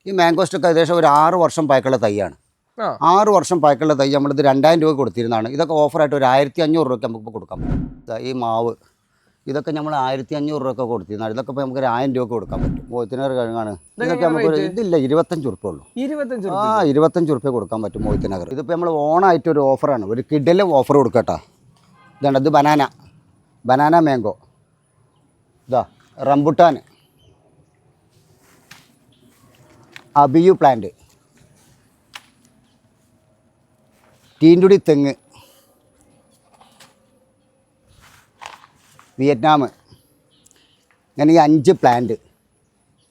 ഈ മാംഗോസ്റ്റൊക്കെ ഏകദേശം ഒരു 6 വർഷം പഴക്കമുള്ള തൈയാണ്. 6 വർഷം പഴക്കമുള്ള തൈ നമ്മളിത് 2000 രൂപ കൊടുത്തിരുന്നതാണ്. ഇതൊക്കെ ഓഫറായിട്ട് ഒരു 1500 രൂപയ്ക്ക് നമുക്കിപ്പോൾ കൊടുക്കാൻ പറ്റും. ഈ മാവ് ഇതൊക്കെ നമ്മൾ 1500 രൂപയൊക്കെ കൊടുത്തിരുന്നതാണ്. ഇതൊക്കെ ഇപ്പോൾ നമുക്ക് ഒരു 1000 രൂപ കൊടുക്കാൻ പറ്റും. മോഹിത്തിനർ കിഴങ്ങാണ്. ഇതൊക്കെ നമുക്ക് ഇതില്ല 25 ഉറുപ്പ ഉള്ളൂ. 25 ഉറുപ്പ കൊടുക്കാൻ പറ്റും മോഹിത്തിനഗർ. ഇതിപ്പോൾ നമ്മൾ ഓണായിട്ട് ഒരു ഓഫറാണ്, ഒരു കിഡിലെ ഓഫർ കൊടുക്കട്ടോ. ഇതാണ് ഇത് ബനാന മാംഗോ, ഇതാ റംബുട്ടാൻ, അബിയു പ്ലാന്റ്, ടീൻറ്റുടി തെങ്ങ്, വിയറ്റ്നാം, ഇങ്ങനെ ഈ 5 പ്ലാന്റ്.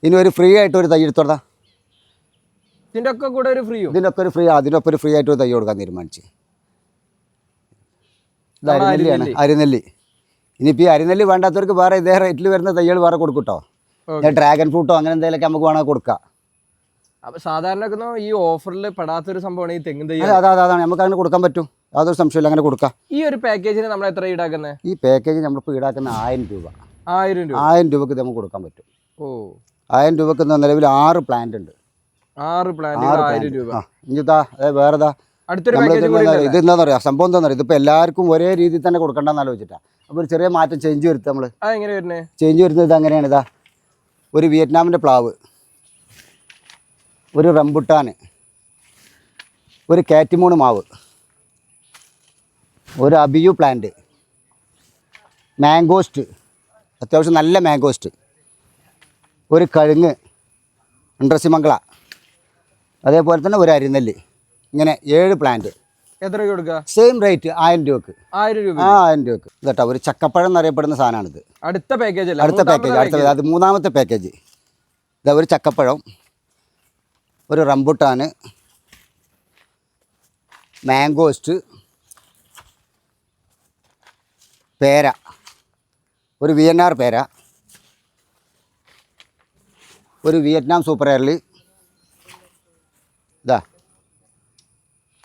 ഇനി ഒരു ഫ്രീ ആയിട്ട് ഒരു തൈ എടുത്തോടാ. ഇതിൻ്റെയൊക്കെ കൂടെ ഒരു ഫ്രീ, ഇതിനൊക്കെ ഒരു ഫ്രീ ആയിട്ട് ഒരു തൈ കൊടുക്കാൻ തീരുമാനിച്ച്. ഇത് അരിനെല്ലിയാണ്, അരിനെല്ലി. ഇനിയിപ്പോൾ ഈ അരിനെല്ലി വേണ്ടാത്തവർക്ക് വേറെ ഇതേ റേറ്റിൽ വരുന്ന തൈകൾ വേറെ കൊടുക്കട്ടോ. ഡ്രാഗൺ ഫ്രൂട്ടോ അങ്ങനെ എന്തെങ്കിലുമൊക്കെ നമുക്ക് വേണമെങ്കിൽ കൊടുക്കാം. അപ്പോൾ സാധാരണ ഈ ഓഫറിൽ പെടാത്തൊരു സംഭവമാണ് ഈ തെങ്ങിൻ തൈ. അതാണ് നമുക്ക് അങ്ങനെ കൊടുക്കാൻ പറ്റും, യാതൊരു സംശയമില്ല, അങ്ങനെ കൊടുക്കാം. ഈ ഒരു പാക്കേജിന് നമ്മൾ എത്ര ഈടാക്കുന്നത്? ഈ പാക്കേജ് നമ്മളിപ്പോൾ ഈടാക്കുന്ന 1000 രൂപ. 1000 രൂപക്ക് നമുക്ക് കൊടുക്കാൻ പറ്റും. 1000 രൂപക്ക് നിലവിൽ 6 പ്ലാന്റ് ഉണ്ട്. 6 പ്ലാന്റ് 1000 രൂപ. ഇനിതാ വേറെതാ ഇത് എന്താണെന്ന് പറയാം, സംഭവം എന്താണെന്ന് പറയാം, ഇതിപ്പോൾ എല്ലാവർക്കും ഒരേ രീതിയിൽ തന്നെ കൊടുക്കണ്ടെന്ന് ആലോചിച്ചിട്ടാണ്. അപ്പോൾ ഒരു ചെറിയ മാറ്റം ചേഞ്ച് വരുത്തുക. നമ്മൾ ചേഞ്ച് വരുന്നത് ഇത് അങ്ങനെയാണ്. ഇതാ ഒരു വിയറ്റ്നാമിൻ്റെ പ്ലാവ്, ഒരു റംബുട്ടാൻ, ഒരു കാറ്റിമൂൺ മാവ്, ഒരു അബിയു പ്ലാന്റ്, മാംഗോസ്റ്റ്, അത്യാവശ്യം നല്ല മാംഗോസ്റ്റ്, ഒരു കഴുങ്ങ് ഇൻട്രസിമംഗള, അതേപോലെ തന്നെ ഒരു അരിനെല്ലി. ഇങ്ങനെ 7 പ്ലാന്റ്. എത്ര രൂപ കൊടുക്കുക? സെയിം റേറ്റ് 1000 രൂപക്ക്. 1000 രൂപ കേട്ടോ. ഒരു ചക്കപ്പഴം എന്നറിയപ്പെടുന്ന സാധനമാണിത്. അടുത്ത പാക്കേജ്, അത് 3ാമത്തെ പാക്കേജ്. ഇതാ ഒരു ചക്കപ്പഴം, ഒരു റംബുട്ടാൻ, മാംഗോസ്റ്റ്, പേര, ഒരു വിയറ്റ്നാം പേര, ഒരു വിയറ്റ്നാം സൂപ്പർ എയർലി, ഇതാ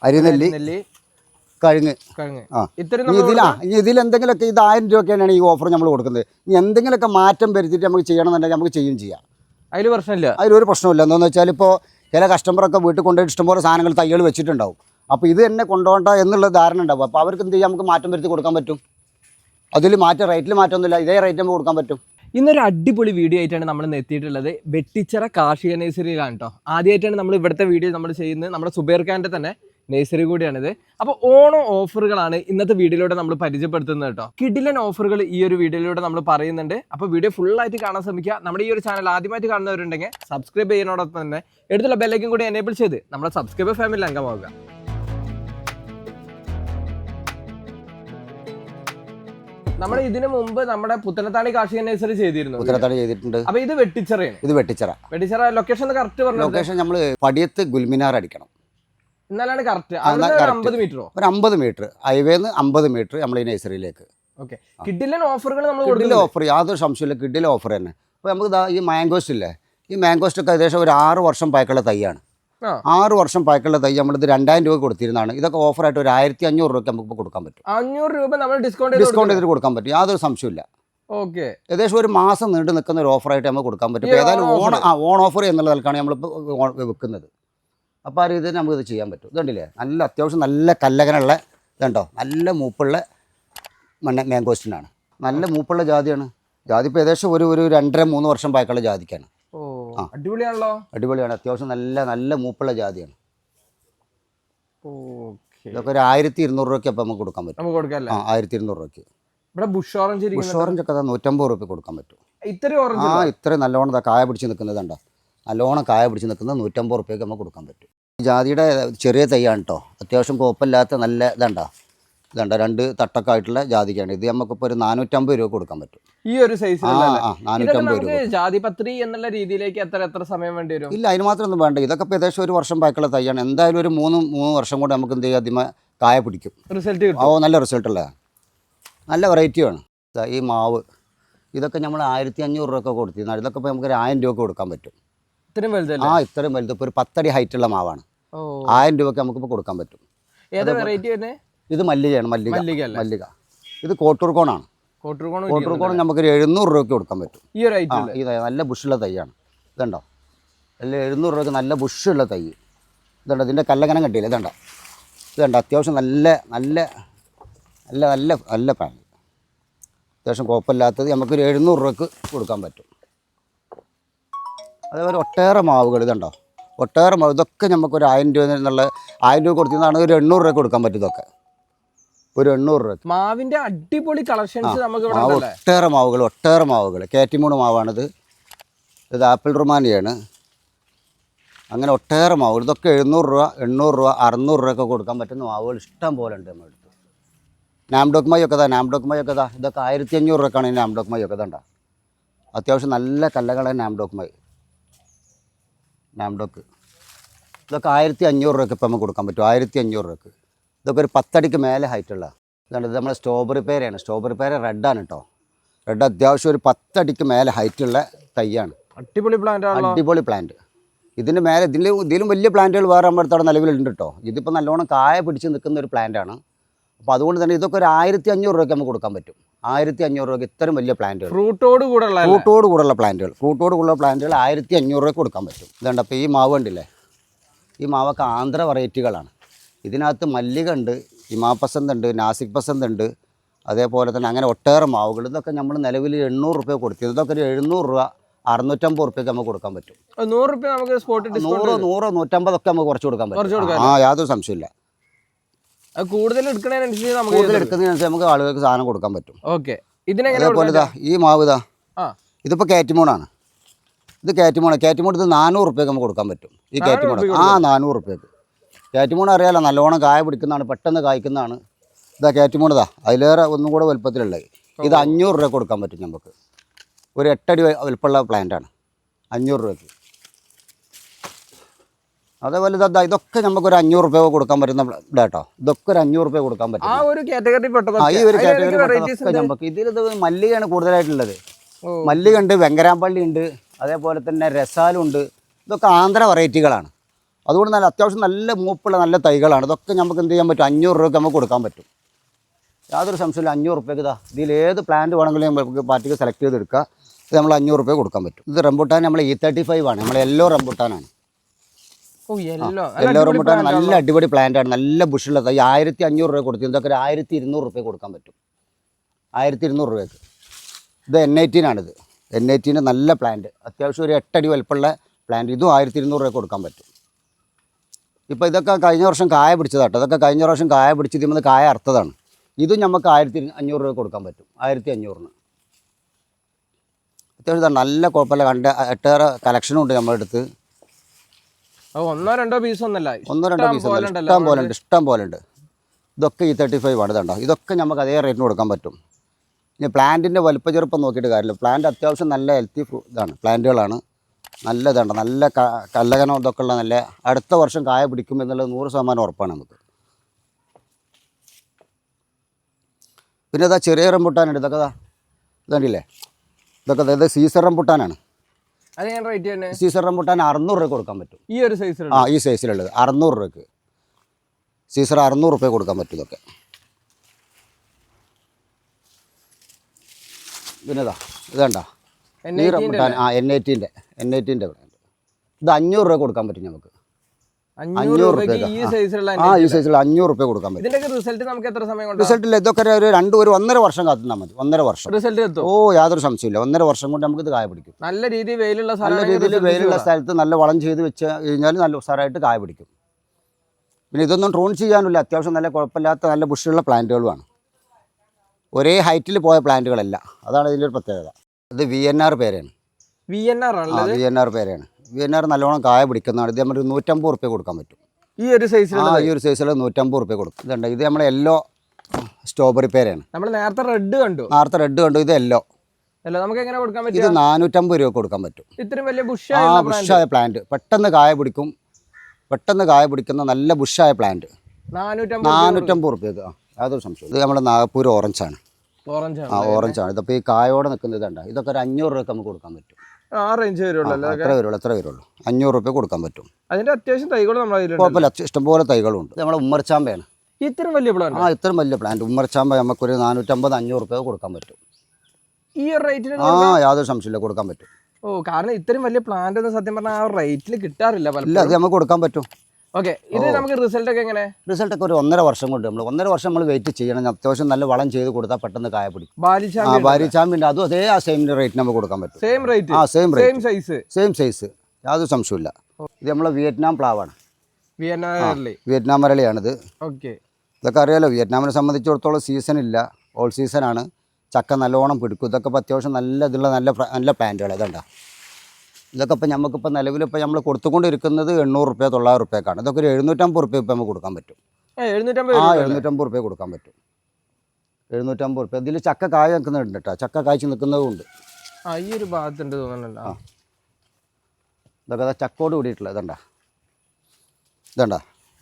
അരിനെല്ലി, കഴുങ്ങ്. ഇതിൽ എന്തെങ്കിലുമൊക്കെ ഇത് 1000 രൂപയൊക്കെയാണ് ഈ ഓഫർ നമ്മൾ കൊടുക്കുന്നത്. ഇനി എന്തെങ്കിലുമൊക്കെ മാറ്റം വരുത്തിയിട്ട് നമുക്ക് ചെയ്യണമെന്നുണ്ടെങ്കിൽ നമുക്ക് ചെയ്യാം. അതിൽ പ്രശ്നമില്ല, അതിലൊരു പ്രശ്നമില്ല. എന്താണെന്ന് വെച്ചാൽ ഇപ്പോൾ ചില കസ്റ്റമറൊക്കെ വീട്ടിൽ കൊണ്ടുപോയി ഇഷ്ടംപോലെ സാധനങ്ങൾ തൈകൾ വെച്ചിട്ടുണ്ടാവും. അപ്പോൾ ഇത് തന്നെ കൊണ്ടുപോകണ്ട എന്നുള്ള ധാരണ ഉണ്ടാവും. അപ്പോൾ അവർക്ക് എന്ത് ചെയ്യാം, നമുക്ക് മാറ്റം വരുത്തി കൊടുക്കാൻ പറ്റും. അതിൽ റേറ്റിൽ മാറ്റമൊന്നുമില്ല, ഇതേ റേറ്റ് നമുക്ക് കൊടുക്കാൻ പറ്റും. ഇന്നൊരു അടിപൊളി വീഡിയോ ആയിട്ടാണ് നമ്മൾ എത്തിയിട്ടുള്ളത്. വെട്ടിച്ചിറ കാർഷിക നഴ്സറിയിലാണ് കേട്ടോ. ആദ്യമായിട്ടാണ് നമ്മൾ ഇവിടുത്തെ വീഡിയോ നമ്മൾ ചെയ്യുന്നത്. നമ്മുടെ സുബൈർ ഖാൻ്റെ തന്നെ നഴ്സറി കൂടിയാണിത്. അപ്പോൾ ഓണം ഓഫറുകളാണ് ഇന്നത്തെ വീഡിയോയിലൂടെ നമ്മൾ പരിചയപ്പെടുത്തുന്നത് കേട്ടോ. കിഡിലൻ ഓഫറുകൾ ഈ ഒരു വീഡിയോയിലൂടെ നമ്മൾ പറയുന്നുണ്ട്. അപ്പോൾ വീഡിയോ ഫുള്ളായിട്ട് കാണാൻ ശ്രമിക്കുക. നമ്മുടെ ഈ ഒരു ചാനൽ ആദ്യമായിട്ട് കാണുന്നവരുണ്ടെങ്കിൽ സബ്സ്ക്രൈബ് ചെയ്യുന്നതോടൊപ്പം തന്നെ എടുത്തുള്ള ബെല്ലൈക്കൻ കൂടി എനേബിൾ ചെയ്ത് നമ്മുടെ സബ്സ്ക്രൈബർ ഫാമിലി അംഗമാവുക. നമ്മൾ ഇതിനു മുമ്പ് നമ്മുടെ പുത്തനത്താണി കാർഷിക നഴ്സറി ചെയ്തിട്ടുണ്ട്. അപ്പൊ ഇത് വെട്ടിച്ചിറയാണ്. ഇത് വെട്ടിച്ചിറ ലൊക്കേഷൻ കറക്റ്റ് പറഞ്ഞു. ലൊക്കേഷൻ നമ്മൾ പടിയത്ത് ഗുൽമിനാർ അടിക്കണം, എന്നാലാണ് കറക്റ്റ്. 50 മീറ്ററോ? ഒരു 50 മീറ്റർ ഹൈവേന്ന് 50 മീറ്റർ നമ്മൾ ഈ നഴ്സറിയിലേക്ക്. ഓക്കെ. കിഡിലൻ ഓഫറുകൾ നമ്മൾ ഓഫർ, യാതൊരു സംശയമില്ല, കിഡിലെ ഓഫർ തന്നെ. അപ്പോൾ നമുക്ക് ഈ മാംഗോസ്റ്റ് ഇല്ലേ, ഈ മാംഗോസ്റ്റൊക്കെ ഏകദേശം ഒരു 6 വർഷം പഴക്കമുള്ള തൈയാണ്. 6 വർഷം പഴക്കമുള്ള തൈ നമ്മളിത് 2000 രൂപ കൊടുത്തിരുന്നതാണ്. ഇതൊക്കെ ഓഫറായിട്ട് ഒരു 1500 രൂപയ്ക്ക് നമുക്ക് കൊടുക്കാൻ പറ്റും. 500 രൂപ നമ്മൾ ഡിസ്കൗണ്ട് ചെയ്തിട്ട് കൊടുക്കാൻ പറ്റും, യാതൊരു സംശയമില്ല. ഓക്കെ. ഏകദേശം ഒരു മാസം നീണ്ടു നിൽക്കുന്ന ഒരു ഓഫറായിട്ട് നമുക്ക് കൊടുക്കാൻ പറ്റും. ഏതായാലും ഓൺ ഓഫർ എന്നുള്ള നിലക്കാണ് നമ്മളിപ്പോൾ വെക്കുന്നത്. അപ്പോൾ ആ രീതിയിൽ നമുക്കിത് ചെയ്യാൻ പറ്റും. ഇതുണ്ടല്ലേ, നല്ല അത്യാവശ്യം നല്ല കല്ലകനുള്ള ഇതുണ്ടോ, നല്ല മൂപ്പുള്ള മാംഗോസ്റ്റിനാണ്. നല്ല മൂപ്പുള്ള ജാതിയാണ്. ജാതി ഇപ്പോൾ ഏകദേശം ഒരു 2.5-3 വർഷം പഴക്കമുള്ള ജാതിക്കാണ്. അടിപൊളിയാണല്ലോ. അടിപൊളിയാണ്, അത്യാവശ്യം നല്ല മൂപ്പുള്ള ജാതിയാണ്. ഇതൊക്കെ ഒരു 1200 രൂപയ്ക്ക് അപ്പം നമുക്ക് കൊടുക്കാൻ പറ്റും. 1200 രൂപയ്ക്ക്. ബുഷ് ഓറഞ്ച് ഒക്കെ 150 രൂപയ്ക്ക് കൊടുക്കാൻ പറ്റും. ഇത്രയും നല്ലോണം കായ പിടിച്ച് നിൽക്കുന്നതുണ്ടോ, നല്ലോണം കായ പിടിച്ച് നിൽക്കുന്നത് 150 രൂപയ്ക്ക് നമുക്ക് കൊടുക്കാൻ പറ്റും. ഈ ജാതിയുടെ ചെറിയ തൈയാണ് കേട്ടോ, അത്യാവശ്യം കുഴപ്പമില്ലാത്ത നല്ല ഇതുണ്ടോ, 2 തട്ടൊക്കെ ആയിട്ടുള്ള ജാതിക്കാണ്. ഇത് നമുക്കിപ്പോൾ ഒരു 450 രൂപ കൊടുക്കാൻ പറ്റും. ഈ ഒരു സൈസ് 450 രൂപ. ജാതിപത്രി എന്നുള്ള രീതിയിലേക്ക് എത്ര സമയം വേണ്ടി വരും? ഇല്ല, അതിന് മാത്രം ഒന്നും വേണ്ട. ഇതൊക്കെ ഇപ്പോൾ ഏകദേശം 1 വർഷം പഴക്കമുള്ള തൈയാണ്. എന്തായാലും ഒരു 3 വർഷം കൊണ്ട് നമുക്ക് എന്ത് ചെയ്യാം, ആദ്യമേ കായ പിടിക്കും. റിസൾട്ട് കിട്ടും. നല്ല റിസൾട്ടുള്ള നല്ല വെറൈറ്റിയാണ്. ഈ മാവ് ഇതൊക്കെ നമ്മൾ 1500 രൂപ കൊടുത്തിരുന്നാൽ ഇതൊക്കെ ഇപ്പോൾ നമുക്ക് ഒരു 1000 രൂപ കൊടുക്കാൻ പറ്റും. ഇത്രയും വലുത്? ഇത്രയും വലുത്. ഇപ്പോൾ ഒരു 10 അടി ഹൈറ്റുള്ള മാവാണ്. 1000 രൂപയ്ക്ക് നമുക്കിപ്പോൾ കൊടുക്കാൻ പറ്റും. ഏതാ വെറൈറ്റി വരുന്നത്? ഇത് മല്ലികയാണ്. മല്ലിക. ഇത് കോട്ടൂർക്കോണാണ്. കോട്ടൂർക്കോൺ നമുക്ക് ഒരു 700 രൂപയ്ക്ക് കൊടുക്കാൻ പറ്റും. ഈ ഒരു ഇത് നല്ല ബുഷുള്ള തൈയാണ്. ഇതുണ്ടോ, അല്ല 700 രൂപയ്ക്ക് നല്ല ബുഷുള്ള തൈ. ഇതുണ്ട്, ഇതിൻ്റെ കല്ലങ്ങനെ കണ്ടില്ല, ഇതുണ്ട് അത്യാവശ്യം നല്ല നല്ല നല്ല നല്ല നല്ല പ്ലാന്റ്, അത്യാവശ്യം കുഴപ്പമില്ലാത്തത് നമുക്കൊരു 700 രൂപയ്ക്ക് കൊടുക്കാൻ പറ്റും. അതേപോലെ ഒട്ടേറെ മാവുകൾ ഇതുണ്ടോ, ഒട്ടേറെ മാവ്, ഇതൊക്കെ നമുക്കൊരു 1000 രൂപ എന്നുള്ള 1000 രൂപ കൊടുത്തിരുന്നതാണ് ഒരു 800 രൂപ കൊടുക്കാൻ പറ്റും. ഇതൊക്കെ ഒരു 800 രൂപ. മാവിന്റെ അടിപൊളി കളക്ഷൻസ് നമുക്ക് ഇവിടെ മാവ് ഒട്ടേറെ മാവുകൾ കേറ്റിമൂണ് മാവാണിത്. ഇത് ആപ്പിൾ റുമാനിയാണ്. അങ്ങനെ ഒട്ടേറെ മാവുകൾ, ഇതൊക്കെ 700 രൂപ 800 രൂപ 600 രൂപയൊക്കെ കൊടുക്കാൻ പറ്റുന്ന മാവുകൾ ഇഷ്ടം പോലെ ഉണ്ട് നമ്മുടെ അടുത്ത്. നാംഡോക്മയൊക്കെ ഇതൊക്കെ 1500 രൂപക്കാണ് ഈ നാംഡോക്മയൊക്കെ ഇതുണ്ട. അത്യാവശ്യം നല്ല കല്ലകളെ നാംഡോക്ക് ഇതൊക്കെ 1500 രൂപയ്ക്ക് ഇപ്പം നമുക്ക് കൊടുക്കാൻ പറ്റും. 1500 രൂപയ്ക്ക്. ഇതൊക്കെ ഒരു 10 അടിക്ക് മേലെ ഹൈറ്റുള്ള ഇതുണ്ട്. ഇത് നമ്മൾ സ്ട്രോബെറി പേരയാണ്. സ്ട്രോബെറി പേര റെഡാണ് കേട്ടോ. റെഡ് അത്യാവശ്യം ഒരു 10 അടിക്ക് മേലെ ഹൈറ്റുള്ള തൈയാണ്. അടിപൊളി പ്ലാന്റ്, അടിപൊളി പ്ലാന്റ്. ഇതിൻ്റെ മേലെ ഇതിലും വലിയ പ്ലാന്റുകൾ വേറെ നമ്മുടെ അടുത്ത് നിലവിലുണ്ട് കേട്ടോ. ഇതിപ്പോൾ നല്ലോണം കായ പിടിച്ച് നിൽക്കുന്ന ഒരു പ്ലാന്റാണ്. അപ്പോൾ അതുകൊണ്ട് തന്നെ ഇതൊക്കെ ഒരു 1500 രൂപയ്ക്ക് നമുക്ക് കൊടുക്കാൻ പറ്റും. 1500 രൂപയ്ക്ക് ഇത്രയും വലിയ പ്ലാന്റുകൾ, ഫ്രൂട്ടോട് കൂടെയുള്ള പ്ലാന്റുകൾ 1500 രൂപയ്ക്ക് കൊടുക്കാൻ പറ്റും. ഇതുണ്ട്. അപ്പോൾ ഈ മാവ് കണ്ടില്ലേ, ഈ മാവൊക്കെ ആന്ധ്ര വെറൈറ്റികളാണ്. ഇതിനകത്ത് മല്ലിക ഉണ്ട്, ഹിമാപസന്ത് ഉണ്ട്, നാസിക് പസന്ത് ഉണ്ട്, അതേപോലെ തന്നെ അങ്ങനെ ഒട്ടേറെ മാവുകൾ. ഇതൊക്കെ നമ്മൾ നിലവിൽ 800 രൂപ കൊടുത്തത്. ഇതൊക്കെ ഒരു 700 രൂപ 650 രൂപയ്ക്ക് നമുക്ക് കൊടുക്കാൻ പറ്റും. 100 രൂപ നമുക്ക് സ്പോട്ട് 100 150 ഒക്കെ നമുക്ക് കുറച്ച് കൊടുക്കാൻ പറ്റും. യാതൊരു സംശയമില്ല. കൂടുതൽ എടുക്കുന്നതിനനുസരിച്ച് നമുക്ക് ആളുകൾക്ക് സാധനം കൊടുക്കാൻ പറ്റും. അതേപോലെ ഈ മാവ് ഇതിപ്പോൾ കാറ്റിമൂണാണ്. ഇത് കാറ്റിമൂൺ ഇത് 400 രൂപയ്ക്ക് നമുക്ക് കൊടുക്കാൻ പറ്റും. ഈ കാറ്റിമൂൺ 400 രൂപയ്ക്ക്. കാറ്റിമൂൺ അറിയാലോ, നല്ലോണം കായ പിടിക്കുന്നതാണ്, പെട്ടെന്ന് കായ്ക്കുന്നതാണ്. ഇതാ കാറ്റിമൂൺ അതിലേറെ ഒന്നും കൂടെ വലുപ്പത്തിലുള്ളത്. ഇത് 500 രൂപ കൊടുക്കാൻ പറ്റും നമുക്ക്. ഒരു 8 അടി വലുപ്പമുള്ള പ്ലാന്റാണ്. 500 രൂപയ്ക്ക്. അതേപോലെ ഇതൊക്കെ നമുക്കൊരു 500 രൂപ കൊടുക്കാൻ പറ്റുന്ന കേട്ടോ. ഇതൊക്കെ ഒരു 500 രൂപ കൊടുക്കാൻ പറ്റും. ഈ ഒരു കാറ്റഗറി നമുക്ക് ഇതിൽ മല്ലികയാണ് കൂടുതലായിട്ടുള്ളത്. മല്ലിക ഉണ്ട്, വെങ്കരാമ്പള്ളി ഉണ്ട്, അതേപോലെ തന്നെ രസാലുണ്ട്. ഇതൊക്കെ ആന്ധ്ര വെറൈറ്റികളാണ്. അതുകൊണ്ട് നല്ല അത്യാവശ്യം നല്ല മൂപ്പുള്ള നല്ല തൈകളാണ്. ഇതൊക്കെ നമുക്ക് എന്ത് ചെയ്യാൻ പറ്റും, 500 രൂപയ്ക്ക് നമുക്ക് കൊടുക്കാൻ പറ്റും. യാതൊരു സംശയമില്ല. 500 രൂപയ്ക്ക് ഇതിൽ ഏത് പ്ലാന്റ് വേണമെങ്കിലും നമുക്ക് പാർട്ടിക്ക് സെലക്ട് ചെയ്തെടുക്കുക. ഇത് നമ്മൾ 500 രൂപ കൊടുക്കാൻ പറ്റും. ഇത് റംബുട്ടാൻ നമ്മൾ E35 ആണ്. നമ്മൾ യെല്ലോ റംബുട്ടാനാണ്. യെല്ലോ റംബുട്ടാൻ നല്ല അടിപൊളി പ്ലാന്റാണ്. നല്ല ബുഷുള്ള തൈ. 1500 രൂപ കൊടുത്തു. ഇതൊക്കെ ഒരു 1200 രൂപ കൊടുക്കാൻ പറ്റും. 1200 രൂപയ്ക്ക്. ഇത് N18 ആണിത്. N18 നല്ല പ്ലാന്റ്, അത്യാവശ്യം ഒരു 8 അടി വലുപ്പമുള്ള പ്ലാന്റ്. ഇതും 1200 രൂപ കൊടുക്കാൻ പറ്റും. ഇപ്പോൾ ഇതൊക്കെ കഴിഞ്ഞ വർഷം കായ പിടിച്ചതാട്ടോ. ഇതൊക്കെ കഴിഞ്ഞ വർഷം കായ പിടിച്ച് ഇതിൽ കായ അറുത്തതാണ്. ഇതും നമുക്ക് 1500 രൂപ കൊടുക്കാൻ പറ്റും. 1500-ന് അത്യാവശ്യം നല്ല കുഴപ്പമില്ല. ഒട്ടേറെ കളക്ഷനും ഉണ്ട് നമ്മുടെ അടുത്ത്. ഒന്നോ രണ്ടോ പീസ് ഇഷ്ടം പോലെ ഉണ്ട്. ഇതൊക്കെ E35 ആണ്. ഇതുണ്ടോ, ഇതൊക്കെ നമുക്ക് അതേ റേറ്റിന് കൊടുക്കാൻ പറ്റും. ഇനി പ്ലാന്റിൻ്റെ വലുപ്പ ചെറുപ്പം നോക്കിയിട്ട് കാര്യമില്ല. പ്ലാന്റ് അത്യാവശ്യം നല്ല ഹെൽത്തി പ്ലാന്റുകളാണ്. നല്ലതാണ്, നല്ല കല്ലകനം ഇതൊക്കെ ഉള്ള നല്ല അടുത്ത വർഷം കായ പിടിക്കും എന്നുള്ളത് 100% ഉറപ്പാണ് നമുക്ക്. പിന്നെ ചെറിയ റംബുട്ടാനുണ്ട്. ഇതുണ്ടല്ലേ, ഇതൊക്കെ സീസർ റംബുട്ടാനാണ്. സീസർ റംബുട്ടാൻ 600 രൂപ കൊടുക്കാൻ പറ്റും. ഈ സൈസിലുള്ളത് 600 രൂപയ്ക്ക്. സീസർ 600 രൂപ കൊടുക്കാൻ പറ്റും. ഇതൊക്കെ പിന്നെ ഇതുണ്ടോ, ഈ റംബുട്ടാൻ N18 പ്ലാന്റ്. ഇത് 500 രൂപ കൊടുക്കാൻ പറ്റും നമുക്ക്. 500 രൂപ ഈ സൈസിലുള്ള 500 രൂപ കൊടുക്കാൻ പറ്റും. റിസൾട്ടില്ല. ഇതൊക്കെ ഒരു 1.5 വർഷം കാത്തുന്നാൽ മതി. 1.5 വർഷം റിസൾട്ട് എത്തും. യാതൊരു സംശയമില്ല. 1.5 വർഷം കൊണ്ട് നമുക്ക് ഇത് കായ പിടിക്കും. നല്ല രീതിയിൽ വെയിലുള്ള സ്ഥലത്ത് നല്ല വളം ചെയ്ത് വെച്ച് കഴിഞ്ഞാൽ നല്ല ഉസാറായിട്ട് കായ പിടിക്കും. പിന്നെ ഇതൊന്നും ട്രൂൺ ചെയ്യാനില്ല. അത്യാവശ്യം നല്ല കുഴപ്പമില്ലാത്ത നല്ല ബുഷുള്ള പ്ലാന്റുകളുമാണ്. ഒരേ ഹൈറ്റിൽ പോയ പ്ലാന്റുകളല്ല. അതാണ് ഇതിൻ്റെ ഒരു പ്രത്യേകത. ഇത് VNR പേരയാണ്. VNR പേരയാണ്. VNR നല്ലോണം കായ പിടിക്കുന്നതാണ്. ഇത് നമ്മൾ 150 രൂപ കൊടുക്കാൻ പറ്റും. ഈ ഒരു സൈസിൽ 150 രൂപ കൊടുക്കും. ഇതുണ്ട്. ഇത് നമ്മൾ യെല്ലോ സ്ട്രോബെറി പേരയാണ്. നേരത്തെ റെഡ് കണ്ടു. ഇത് യെല്ലോ. ഇത് 450 രൂപ കൊടുക്കാൻ പറ്റും. ബുഷായ പ്ലാന്റ്, പെട്ടെന്ന് കായ പിടിക്കുന്ന നല്ല ബുഷായ പ്ലാന്റ് 450 രൂപയ്ക്ക്. യാതൊരു സംശയം. ഇത് നമ്മുടെ നാഗപ്പൂർ ഓറഞ്ചാണ്. ഇതിപ്പോൾ ഈ കായോടെ നിൽക്കുന്നതുണ്ട്. ഇതൊക്കെ ഒരു 500 രൂപയ്ക്ക് നമുക്ക് കൊടുക്കാൻ പറ്റും. എത്ര വരുള്ളൂ 500 രൂപ കൊടുക്കാൻ പറ്റും. അതിന്റെ അത്യാവശ്യം തൈകൾ കുഴപ്പമില്ല, ഇഷ്ടംപോലെ തൈകളുണ്ട്. നമ്മുടെ ഉമ്മർച്ചാമ്പയാണ്. ഇത്രയും വലിയ പ്ലാന്റ് ഉമ്മർച്ചാമ്പ നമുക്കൊരു 450-500 രൂപ കൊടുക്കാൻ പറ്റും. യാതൊരു സംശയമില്ല, കൊടുക്കാൻ പറ്റും. ഓ, കാരണം ഇത്രയും വലിയ പ്ലാന്റ് ഒന്നും സത്യം പറഞ്ഞാൽ ആ റേറ്റിൽ കിട്ടാറില്ല ഇല്ല, പലപ്പോഴും. അത് നമുക്ക് കൊടുക്കാൻ പറ്റും. ഓക്കെ, ഇത് നമുക്ക് റിസൾട്ട് ഒക്കെ എങ്ങനെ? റിസൾട്ടൊക്കെ ഒരു 1.5 വർഷം കൊണ്ട് ഒന്നര വർഷം നമ്മൾ വെയിറ്റ് ചെയ്യണം. അത്യാവശ്യം നല്ല വളം ചെയ്ത് കൊടുത്താൽ പെട്ടെന്ന് കായ പിടിക്കും. ബാരി ചാമ്പിൻ്റെ അതും അതേ ആ സെയിം റേറ്റ് നമുക്ക് കൊടുക്കാൻ പറ്റും. Same rate? ആ, സെയിം റേറ്റ്, സെയിം സൈസ്, യാതൊരു സംശയമില്ല. ഇത് നമ്മളെ വിയറ്റ്നാം പ്ലാവാണ്, വിയറ്റ്നാം മരളിയാണിത്. ഓക്കെ, ഇതൊക്കെ അറിയാലോ, വിയറ്റ്നാമിനെ സംബന്ധിച്ചിടത്തോളം സീസൺ ഇല്ല, ഓൾ സീസണാണ്. ചക്ക നല്ലോണം പിടിക്കും. ഇതൊക്കെ ഇപ്പോൾ അത്യാവശ്യം നല്ല ഇതുള്ള നല്ല പ്ലാന്റുകൾ ഇതുണ്ട. ഇതൊക്കെ ഇപ്പോൾ നമുക്കിപ്പോൾ നിലവിലിപ്പോൾ നമ്മൾ കൊടുത്തുകൊണ്ടിരിക്കുന്നത് 800 റുപ്യ 900 റുപ്യക്കാണ്. ഇതൊക്കെ ഒരു 750 റുപ്യ ഇപ്പോൾ നമുക്ക് കൊടുക്കാൻ പറ്റും. 750 റുപ്യ കൊടുക്കാൻ പറ്റും. 750 റുപ്യ. ഇതിൽ ചക്ക കായ നിൽക്കുന്നുണ്ട് കേട്ടോ, ചക്ക കായ്ച്ച് നിൽക്കുന്നതുകൊണ്ട്. ഈ ഒരു ഭാഗത്തുണ്ട് തോന്നുന്നുണ്ടോ? ഇതൊക്കെ ചക്കോട് കൂടിയിട്ടുള്ള ഇതുണ്ട,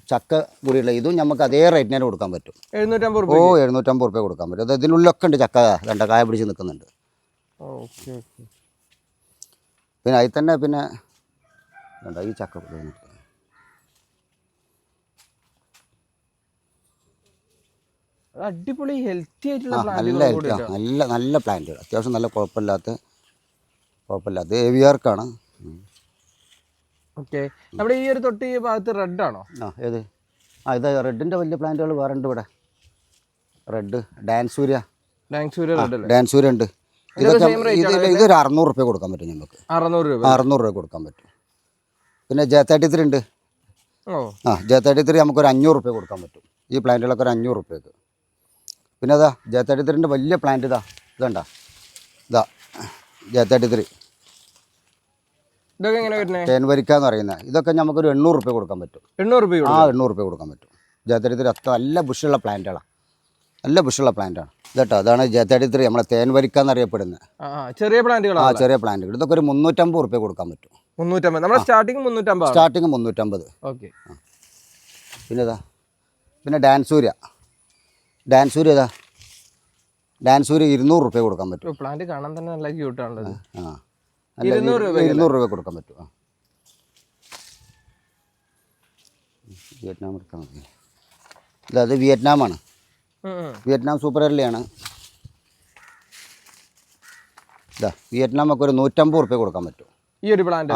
ചക്ക കൂടിയുള്ള ഇതും നമുക്ക് അതേ റേറ്റിന് തന്നെ കൊടുക്കാൻ പറ്റും. 750 റുപ്യ? ഓ, 750 റുപ്യ കൊടുക്കാൻ പറ്റും. അത് ഇതിനുള്ളിലൊക്കെ ഉണ്ട് ചക്ക, ഇതുണ്ട കായ പിടിച്ച് നിൽക്കുന്നുണ്ട്. ഓക്കെ, പിന്നെ അതിൽ തന്നെ പിന്നെ ഈ ചക്ക അടിപൊളി ഹെൽത്തി ആയിട്ടുള്ള നല്ല പ്ലാന്റുകൾ, അത്യാവശ്യം നല്ല കുഴപ്പമില്ലാത്ത ഏവിയാർക്കാണ്. ഓക്കെ, നമ്മുടെ ഈ ഒരു തൊട്ട് ഈ ഭാഗത്ത് റെഡ് ആണോ? ഏത്? ഇത് റെഡിൻ്റെ വലിയ പ്ലാന്റുകൾ വേറെ ഉണ്ട് ഇവിടെ. റെഡ് ഡാൻസൂര്യ ഉണ്ട്. ഇതൊക്കെ ഇതൊരു 600 റുപ്യ കൊടുക്കാൻ പറ്റും നമുക്ക്. 600 രൂപ കൊടുക്കാൻ പറ്റും. പിന്നെ J33 ഉണ്ട്. J33 നമുക്കൊരു 500 റുപ്യ കൊടുക്കാൻ പറ്റും. ഈ പ്ലാന്റുകളൊക്കെ ഒരു 500 റുപ്യക്ക്. പിന്നെ അതാ J33 വലിയ പ്ലാന്റ് ഇതാ J33 തേൻവരിക്കാന്ന് പറയുന്നത്. ഇതൊക്കെ നമുക്കൊരു 800 റുപ്യ കൊടുക്കാൻ പറ്റും. 800 റുപ്യ കൊടുക്കാൻ പറ്റും. J33 അത്ര നല്ല ബുഷുള്ള പ്ലാന്റുകളാണ്, നല്ല ബുഷുള്ള പ്ലാന്റാണ് ഇതട്ടോ. അതാണ് J33 നമ്മളെ തേൻവരിക്കാന്ന് അറിയപ്പെടുന്നത്. ചെറിയ പ്ലാന്റുകൾ. ചെറിയ പ്ലാന്റുകൾ. ഇതൊക്കെ ഒരു 350 റുപ്യ കൊടുക്കാൻ പറ്റും. 350? സ്റ്റാർട്ടിങ് 350. ഓക്കെ. പിന്നെ ഡാൻസൂര്യ ഇതാ, ഡാൻസൂര്യ 200 റുപ്യ കൊടുക്കാൻ പറ്റും. പ്ലാന്റ് കാണാൻ തന്നെ നല്ല ക്യൂട്ടാണുള്ളത്. 200 രൂപ കൊടുക്കാൻ പറ്റും. വിയറ്റ്നാം എടുക്കാൻ മതി. അത് വിയറ്റ്നാമാണ്, വിയറ്റ്നാം സൂപ്പർ എർലിയാണ്. വിയറ്റ്നാം ഒക്കെ ഒരു 150 റുപ്യ കൊടുക്കാൻ പറ്റും. ഈ ഒരു പ്ലാന്റ്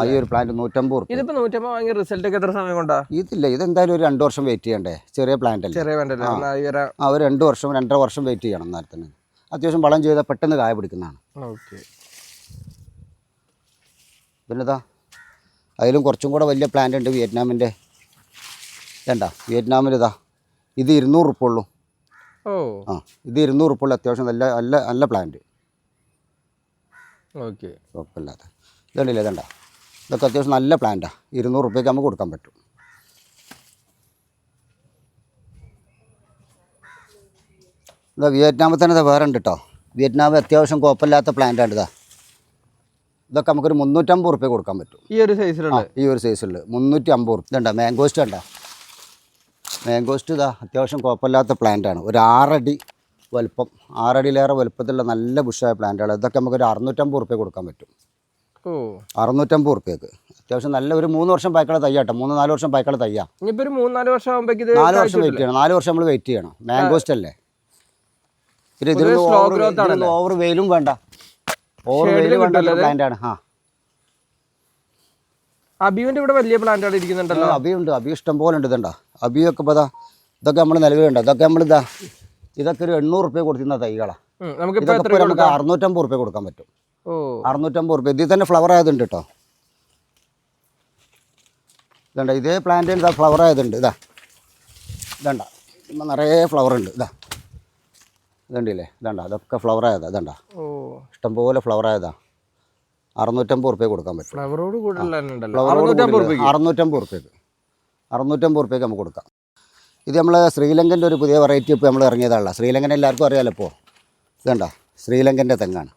150 റുപ്യ. ഇതിപ്പോൾ 150 വാങ്ങിയ റിസൾട്ട് ഒക്കെ എത്ര സമയം കൊണ്ടാ? ഇതില്ല, ഇതെന്തായാലും ഒരു 2 വർഷം വെയിറ്റ് ചെയ്യണ്ടേ. ചെറിയ പ്ലാന്റ് അല്ലേ. ഒരു 2 വർഷം 2.5 വർഷം വെയിറ്റ് ചെയ്യണം. എന്നാൽ തന്നെ അത്യാവശ്യം വളം ചെയ്താൽ പെട്ടെന്ന് കായ പിടിക്കുന്നതാണ്. ഓക്കെ. പിന്നെ അതിലും കുറച്ചും കൂടെ വലിയ പ്ലാന്റ് ഉണ്ട് വിയറ്റ്നാമിൻ്റെ. വിയറ്റ്നാമിൽ ഇത് 200 റുപ്യ ഉള്ളൂ. ഇത് 200 റുപ്യ ഉള്ളൂ. അത്യാവശ്യം നല്ല നല്ല നല്ല പ്ലാന്റ്. ഓക്കെ, കുഴപ്പമില്ലാത്ത ഇതുണ്ടല്ലേ. ഇതൊക്കെ അത്യാവശ്യം നല്ല പ്ലാന്റാണ്. 200 റുപ്യക്ക് നമുക്ക് കൊടുക്കാൻ പറ്റും. വിയറ്റ്നാമിൽ തന്നെ വേറെ ഉണ്ട് കേട്ടോ. വിയറ്റ്നാമിൽ അത്യാവശ്യം കുഴപ്പമില്ലാത്ത പ്ലാന്റാണ് ഇതൊക്കെ നമുക്കൊരു 350 റുപ്യ കൊടുക്കാൻ പറ്റും. ഈ ഒരു സൈസിലുള്ള 350 റുപ്യ. മാംഗോസ്റ്റ് മാംഗോസ്റ്റ് അത്യാവശ്യം കുഴപ്പമില്ലാത്ത പ്ലാന്റാണ്. ഒരു 6 അടി വലുപ്പം, 6 അടിയിലേറെ വലുപ്പത്തിലുള്ള നല്ല ബുഷായ പ്ലാന്റുകൾ. ഇതൊക്കെ നമുക്കൊരു 650 റുപ്യ കൊടുക്കാൻ പറ്റും. 650 റുപ്യക്ക് അത്യാവശ്യം നല്ല ഒരു 3 വർഷം പഴക്കമുള്ള തയ്യാട്ടോ. 3-4 വർഷം പഴക്കമുള്ള തയ്യാ. 3-4 വർഷം ആകുമ്പോഴേക്ക് 4 വർഷം വെയിറ്റ് ചെയ്യണം. 4 വർഷം നമ്മൾ വെയിറ്റ് ചെയ്യണം. മാംഗോസ്റ്റ് അല്ലേ. പിന്നെ ഇതിന് ഓവർ വെയിലും വേണ്ട, പ്ലാന്റാണ്. അബിയുടെ ഇവിടെ വലിയ പ്ലാന്റുകൾ ഇരിക്കുന്നുണ്ടല്ലോ. അബിയുണ്ട്, അബി ഇഷ്ടം പോലെ ഉണ്ട്. അബിയൊക്കെ ഇപ്പോൾ ഇതൊക്കെ നമ്മൾ നിലവിലുണ്ട്. ഇതൊക്കെ ഇതൊക്കെ ഒരു 800 റുപ്യ കൊടുത്തിരുന്ന തൈകളാണ്. നമുക്ക് 650 റുപ്യ കൊടുക്കാൻ പറ്റും. 650 റുപ്യ. ഇതിൽ തന്നെ ഫ്ലവർ ആയതുണ്ട് കേട്ടോ. ഇതേ പ്ലാന്റിന് ഫ്ലവർ ആയതുണ്ട്. നിറയെ ഫ്ലവർ ഉണ്ട്. ഇതുണ്ടല്ലേ, അതൊക്കെ ഫ്ലവർ ആയതാ. ഇഷ്ടംപോലെ ഫ്ലവർ ആയതാ. 650 റുപ്യ കൊടുക്കാൻ പറ്റും. 650 റുപ്യക്ക് നമുക്ക് കൊടുക്കാം. ഇത് നമ്മൾ ശ്രീലങ്കൻ്റെ ഒരു പുതിയ വെറൈറ്റി ഇപ്പോൾ നമ്മൾ ഇറങ്ങിയതാണല്ലോ. ശ്രീലങ്കൻ എല്ലാവർക്കും അറിയാമല്ലോ. ഇപ്പോൾ ശ്രീലങ്കൻ്റെ തെങ്ങാണ്.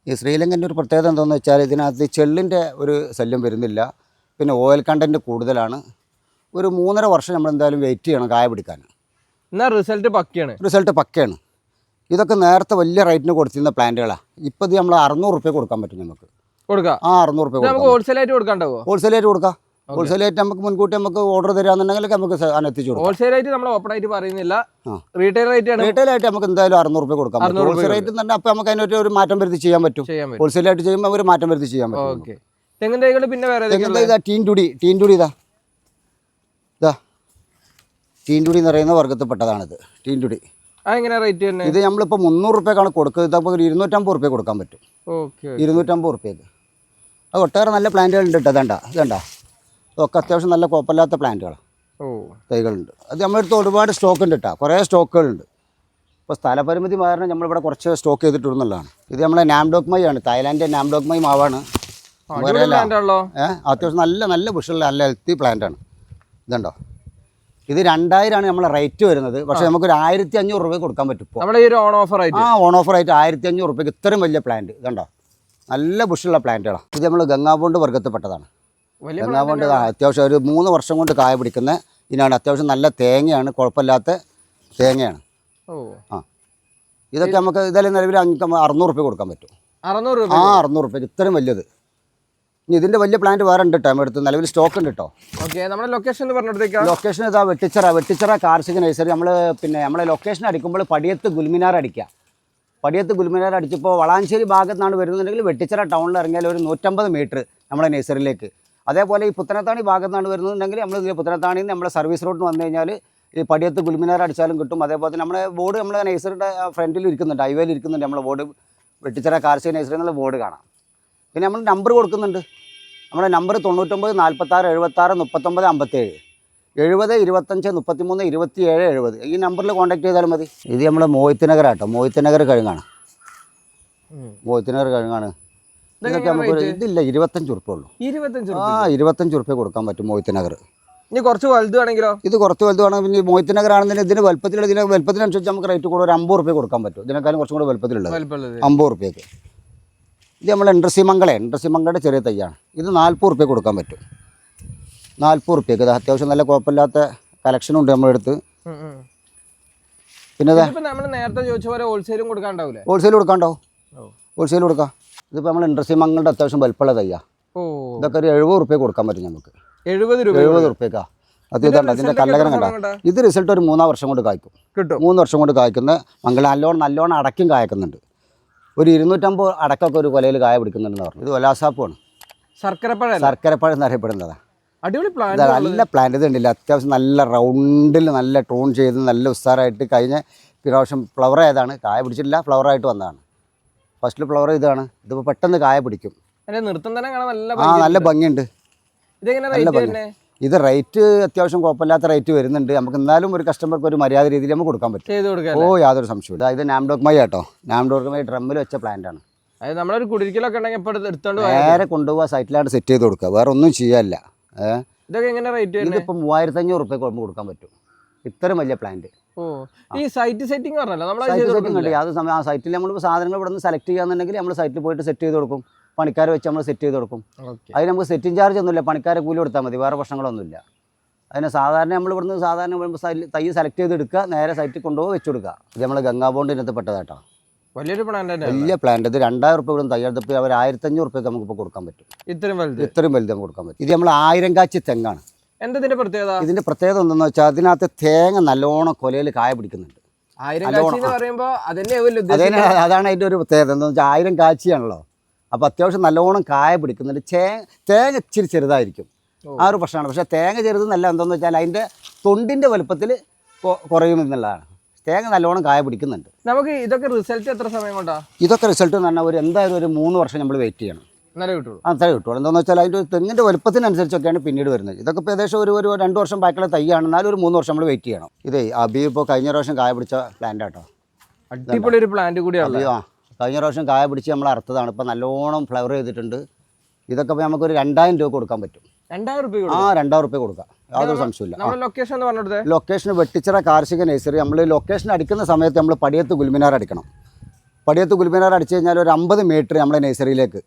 ഈ ശ്രീലങ്കൻ്റെ ഒരു പ്രത്യേകത എന്താണെന്ന് വെച്ചാൽ ഇതിനകത്ത് ചെള്ളിൻ്റെ ഒരു ശല്യം വരുന്നില്ല. പിന്നെ ഓയിൽ കണ്ടൻറ്റ് കൂടുതലാണ്. ഒരു 3.5 വർഷം നമ്മൾ എന്തായാലും വെയിറ്റ് ചെയ്യണം കായ പിടിക്കാൻ. റിസൾട്ട് പക്കയാണ്. ഇതൊക്കെ നേരത്തെ വലിയ റേറ്റിന് കൊടുത്തിരുന്ന പ്ലാന്റുകളാണ്. ഇപ്പോൾ ഇത് നമ്മൾ 600 റുപ്യ കൊടുക്കാൻ പറ്റും നമുക്ക്. 600 റുപ്യ ഹോൾസെയിലായിട്ട് കൊടുക്കാം. ഹോൾസെയിലായിട്ട് നമുക്ക് മുൻകൂട്ടി നമുക്ക് ഓർഡർ തരാന്നുണ്ടെങ്കിൽ നമുക്ക് സാധനം എത്തിച്ചു കൊടുക്കാം. ഹോൾസെയിലായിട്ട് നമ്മൾ ഓപ്പൺ ആയിട്ട് പറയുന്നില്ല, റീറ്റെയിൽ റേറ്റ് ആണ്. റീറ്റെയിലായിട്ട് നമുക്ക് എന്തായാലും 600 രൂപ കൊടുക്കാം. ഹോൾസെയിൽ റേറ്റ് തന്നെ അപ്പോൾ നമുക്ക് അതിനൊരു ഒരു മാറ്റം വരുത്തി ചെയ്യാൻ പറ്റും. ഹോൾസെയിലായിട്ട് ചെയ്യുമ്പോൾ ഒരു മാറ്റം വരുത്തി ചെയ്യാൻ പറ്റും. ഓക്കെ. തെങ്ങിൻ തൈകൾ പിന്നെ വേറെ ഇതാ ടീൻറ്റുടി ഇതാ ടീൻറ്റുടി എന്ന് പറയുന്ന വർഗ്ഗത്തിൽപ്പെട്ടതാണിത്. ടീൻറ്റുടി എങ്ങനെ റേറ്റ് തന്നെ? ഇത് നമ്മളിപ്പോൾ 300 രൂപയ്ക്കാണ് കൊടുക്കുന്നത്. ഇതപ്പോൾ ഒരു 250 രൂപ കൊടുക്കാൻ പറ്റും. 250 രൂപയ്ക്ക്. അത് ഒട്ടേറെ നല്ല പ്ലാന്റുകളുണ്ട് കേട്ടോ. ഇതണ്ട ഇതൊക്കെ അത്യാവശ്യം നല്ല കുഴപ്പമില്ലാത്ത പ്ലാന്റുകളാണ്, തൈകളുണ്ട്. അത് നമ്മളടുത്ത് ഒരുപാട് സ്റ്റോക്ക് ഉണ്ട് കേട്ടോ, കുറേ സ്റ്റോക്കുകളുണ്ട്. ഇപ്പോൾ സ്ഥലപരിമിതി കാരണം നമ്മളിവിടെ കുറച്ച് സ്റ്റോക്ക് ചെയ്തിട്ടുള്ളതാണ്. ഇത് നമ്മളെ നാംഡോക്ക് ആണ്, തായ്ലാൻഡിൻ്റെ നാംഡോക്ക് മാവാണ്. അത്യാവശ്യം നല്ല നല്ല ബുഷുള്ള നല്ല ഹെൽത്തി പ്ലാന്റാണ്. ഇതുണ്ടോ, ഇത് 2000 ആണ് നമ്മളെ റേറ്റ് വരുന്നത്. പക്ഷേ നമുക്കൊരു 1500 രൂപ കൊടുക്കാൻ പറ്റും ഇപ്പോൾ. ഓൺ ഓഫർ ആയിട്ട് 1500 രൂപയ്ക്ക് ഇത്രയും വലിയ പ്ലാന്റ്. ഇതുണ്ടോ, നല്ല ബുഷുള്ള പ്ലാന്റുകളാണ്. ഇത് നമ്മൾ ഗംഗാബോണ്ട് വർഗ്ഗത്തിൽപ്പെട്ടതാണ്. ഗംഗാബോണ്ട് അത്യാവശ്യം ഒരു 3 വർഷം കൊണ്ട് കായ പിടിക്കുന്ന ഇതിനാണ്. അത്യാവശ്യം നല്ല തേങ്ങയാണ്, കുഴപ്പമില്ലാത്ത തേങ്ങയാണ്. ഇതൊക്കെ നമുക്ക് ഇതെല്ലാം നിലവിൽ 600 രൂപ കൊടുക്കാൻ പറ്റും. 600 രൂപയ്ക്ക് ഇത്രയും വലിയത്. ഇനി ഇതിൻ്റെ വലിയ പ്ലാന്റ് വേറെ ഉണ്ട് കേട്ടോ, നമ്മുടെ അടുത്ത് നിലവിൽ സ്റ്റോക്ക് ഉണ്ട് കേട്ടോ. ലൊക്കേഷൻ ഇതാ വെട്ടിച്ചിറ കാർഷിക നഴ്സറി. നമ്മളെ ലൊക്കേഷൻ അടിക്കുമ്പോൾ പടിയത്ത് ഗുൽമിനാർ അടിക്കുക. പടിയത്ത് ഗുൽമിനാർ അടിച്ചപ്പോൾ വളാഞ്ചേരി ഭാഗത്തു നിന്നാണ് വരുന്നുണ്ടെങ്കിൽ വെട്ടിച്ചിറ ടൗണിൽ ഇറങ്ങിയാൽ ഒരു 150 മീറ്റർ നമ്മളെ നഴ്സറിയിലേക്ക്. അതേപോലെ ഈ പുത്തനത്താണി ഭാഗത്തു നിന്നാണ് വരുന്നുണ്ടെങ്കിൽ നമ്മൾ ഇതിൽ പുത്തനത്താണിയിൽ നിന്ന് നമ്മളെ സർവീസ് റോഡിന് വന്നു കഴിഞ്ഞാൽ ഈ പടിയത്ത് ഗുൽമിനാർ അടിച്ചാലും കിട്ടും. അതേപോലെ തന്നെ നമ്മുടെ ബോർഡ് നമ്മളെ നഴ്സറിയുടെ ഫ്രണ്ടിൽ ഇരിക്കുന്നുണ്ട്, ഹൈവേയിൽ ഇരിക്കുന്നുണ്ട് നമ്മളെ ബോർഡ്. വെട്ടിച്ചിറ കാർഷിക നഴ്സറി എന്നുള്ള ബോർഡ് കാണാം. പിന്നെ നമ്മൾ നമ്പർ കൊടുക്കുന്നുണ്ട്. നമ്മുടെ നമ്പർ 99 46 76 39 57 70 25 33 27 70. ഈ നമ്പറിൽ കോൺടാക്ട് ചെയ്താലും മതി. ഇത് നമ്മളെ മോഹിത്ത് കേട്ടോ, മോഹിത്ത് നഗർ കിഴങ്ങാണ്. ഇതൊക്കെ നമുക്ക് ഇതില്ല 25 ഉറുപ്പ ഉള്ളൂ. 25 ഉറുപ്പ കൊടുക്കാൻ പറ്റും മോഹിത്ത് നഗർ. ഇനി കുറച്ച് വലുതാണെങ്കിലോ? ഇത് കുറച്ച് വലുതാണെങ്കിൽ പിന്നെ മോഹിത്ത് നഗർ ആണെന്നുണ്ടെങ്കിൽ ഇതിന് വലുപ്പത്തിനനുസരിച്ച് നമുക്ക് റേറ്റ് കൂടെ ഒരു 50 ഉറുപ്പ കൊടുക്കാൻ പറ്റും. ഇതിനേക്കാളും കുറച്ചും കൂടെ വലുപ്പത്തിലുള്ളത് 50 ഉറുപ്പയ്ക്ക്. ഇത് നമ്മളെ ഇൻട്രസിമംഗയുടെ ചെറിയ തൈയാണ്. ഇത് 40 ഉറുപ്പ കൊടുക്കാൻ പറ്റും. 40 ഉറുപ്പയ്ക്ക്. ഇത് അത്യാവശ്യം നല്ല കുഴപ്പമില്ലാത്ത കളക്ഷനുണ്ട് നമ്മുടെ അടുത്ത്. പിന്നെ നേരത്തെ ചോദിച്ച പോലെ ഹോൾസെയിലും കൊടുക്കാണ്ടാവില്ലേ? ഹോൾസെയിൽ കൊടുക്കാം. ഇതിപ്പോൾ നമ്മൾ ഇൻട്രസിമംഗളുടെ അത്യാവശ്യം വലുപ്പമുള്ള തയ്യാ. ഇതൊക്കെ ഒരു 70 ഉറുപ്പ കൊടുക്കാൻ പറ്റും നമുക്ക്. 70 ഉറുപ്പയ്ക്കാ. അത് ഇതുണ്ട്, അതിൻ്റെ കല്ലകരം കണ്ട. ഇത് റിസൾട്ട് ഒരു 3 വർഷം കൊണ്ട് കായ്ക്കും. 3 വർഷം കൊണ്ട് കായ്ക്കുന്ന നല്ലോണം അടയ്ക്കും കായ്ക്കുന്നുണ്ട്. ഒരു 250 അടക്കമൊക്കെ ഒരു കൊലയിൽ കായ പിടിക്കുന്നുണ്ടെന്ന് പറഞ്ഞു. ഇത് ഒലാസാപ്പുമാണ്, ശർക്കരപ്പഴം എന്നറിയപ്പെടുന്നതാണ്. അടിപൊളി പ്ലാന്റ്, നല്ല പ്ലാന്റ്. ഇത് ഉണ്ടല്ല, അത്യാവശ്യം നല്ല റൗണ്ടിൽ നല്ല ട്രോൺ ചെയ്ത് നല്ല ഉസ്സാറായിട്ട് കഴിഞ്ഞ പ്രാവശ്യം ഫ്ലവർ ആയതാണ്. കായ പിടിച്ചിട്ടില്ല, ഫ്ലവറായിട്ട് വന്നതാണ്. ഫസ്റ്റ് ഫ്ലവർ ഇതാണ്. ഇതിപ്പോൾ പെട്ടെന്ന് കായ പിടിക്കും. നല്ല ഭംഗിയുണ്ട്. നല്ല ഭംഗി. ഇത് റേറ്റ് അത്യാവശ്യം കുഴപ്പമില്ലാത്ത റേറ്റ് വരുന്നുണ്ട്. നമുക്ക് എന്നാലും ഒരു കസ്റ്റമർക്ക് ഒരു മര്യാദ രീതിയിൽ നമുക്ക് കൊടുക്കാൻ പറ്റും. യാതൊരു സംശയമില്ല. ഇത് നാംഡോക്ക് കേട്ടോ, നാംഡോക്ക് ഡ്രമ്മിൽ വെച്ച പ്ലാന്റ് ആണ്. നമ്മളൊരു കുടിരിക്കലൊക്കെ നേരെ കൊണ്ടുപോകാൻ സൈറ്റിലാണ് സെറ്റ് ചെയ്ത് കൊടുക്കുക, വേറെ ഒന്നും ചെയ്യാനില്ല. ഇതിപ്പോൾ 3500 ഉറുപ്പയ്ക്ക് കൊടുക്കാൻ പറ്റും. ഇത്രയും വലിയ പ്ലാന്റ്. ഈ സൈറ്റ് സെറ്റിംഗ് അത് സമയം ആ സൈറ്റിൽ നമ്മൾ സാധനങ്ങൾ ഇവിടെ നിന്ന് സെലക്ട് ചെയ്യാന്നുണ്ടെങ്കിൽ നമ്മൾ സൈറ്റിൽ പോയിട്ട് സെറ്റ് ചെയ്ത് കൊടുക്കും. പണിക്കാരെ വെച്ച് നമ്മൾ സെറ്റ് ചെയ്ത് കൊടുക്കും. അതിന് നമുക്ക് സെറ്റിംഗ് ചാർജ് ഒന്നുമില്ല, പണിക്കാരെ കൂലി കൊടുത്താൽ മതി, വേറെ പ്രശ്നങ്ങളൊന്നുമില്ല. അതിന് സാധാരണ നമ്മൾ ഇവിടുന്ന് തൈ സെലക്ട് ചെയ്തെടുക്കുക, നേരെ സൈറ്റിൽ കൊണ്ടുപോയി വെച്ച് കൊടുക്കുക. ഇത് നമ്മൾ ഗംഗാബോണ്ട് ഇനത്ത് പെട്ടതാട്ടോ. വലിയ പ്ലാന്റ്. ഇത് 2000 ഉറുപ്പ ഇവിടെ തൈ എടുത്തപ്പോൾ അവർ 1500 ഉറുപ്പയ്ക്ക് നമുക്കിപ്പോൾ കൊടുക്കാൻ പറ്റും. ഇത്രയും വലുത് നമുക്ക് കൊടുക്കാൻ പറ്റും. ഇത് നമ്മൾ 1000 കാച്ചി തെങ്ങാണ്. ഇതിന്റെ പ്രത്യേകത എന്തെന്ന് വെച്ചാൽ അതിനകത്ത് തേങ്ങ നല്ലോണം കൊലയിൽ കായ പിടിക്കുന്നുണ്ട്. അതാണ് അതിൻ്റെ ഒരു പ്രത്യേകത. എന്താണെന്ന് വെച്ചാൽ 1000 കാച്ചിയാണല്ലോ, അപ്പോൾ അത്യാവശ്യം നല്ലോണം കായ പിടിക്കുന്നുണ്ട്. തേങ്ങ ഇച്ചിരി ചെറുതായിരിക്കും, ആ ഒരു പ്രശ്നമാണ്. പക്ഷേ തേങ്ങ ചെറുതെന്നല്ല, എന്താണെന്ന് വെച്ചാൽ അതിൻ്റെ തൊണ്ടിൻ്റെ വലുപ്പത്തിൽ കുറയും എന്നുള്ളതാണ്. തേങ്ങ നല്ലോണം കായ പിടിക്കുന്നുണ്ട്. നമുക്ക് ഇതൊക്കെ റിസൾട്ട് എത്ര സമയം കൊണ്ടാണ്? ഇതൊക്കെ റിസൾട്ട് എന്ന് പറഞ്ഞാൽ എന്തായാലും ഒരു 3 വർഷം നമ്മൾ വെയിറ്റ് ചെയ്യണം. അത്രേ കിട്ടുള്ളൂ. എന്താണെന്ന് വെച്ചാൽ അതിൻ്റെ തെങ്ങിൻ്റെ വലുപ്പത്തിനനുസരിച്ചൊക്കെയാണ് പിന്നീട് വരുന്നത്. ഇതൊക്കെ ഇപ്പോൾ ഏകദേശം ഒരു 2 വർഷം ബാക്കിയുള്ള തൈയാണ്, എന്നാലും ഒരു 3 വർഷം നമ്മൾ വെയിറ്റ് ചെയ്യണം. ഇതേ അബി ഇപ്പോൾ കഴിഞ്ഞ പ്രാവശ്യം കായ പിടിച്ച പ്ലാന്റ് ആട്ടോ. അടിപൊളി ഒരു പ്ലാന്റ് കൂടിയാണ്. കഴിഞ്ഞ പ്രാവശ്യം കായ പിടിച്ച് നമ്മൾ അറുത്തതാണ്. ഇപ്പോൾ നല്ലോണം ഫ്ലവർ ചെയ്തിട്ടുണ്ട്. ഇതൊക്കെ ഇപ്പോൾ നമുക്കൊരു 2000 രൂപ കൊടുക്കാൻ പറ്റും. 2000 രൂപ കൊടുക്കാം, യാതൊരു സംശയമില്ല. ലൊക്കേഷൻ വെട്ടിച്ചിറ കാർഷിക നഴ്സറി. നമ്മൾ ലൊക്കേഷൻ അടിക്കുന്ന സമയത്ത് നമ്മൾ പടിയത്ത് ഗുൽമിനാർ അടിക്കണം. പടിയത്ത് ഗുൽമിനാർ അടിച്ചു കഴിഞ്ഞാൽ ഒരു 50 മീറ്റർ നമ്മളെ നഴ്സറിയിലേക്ക്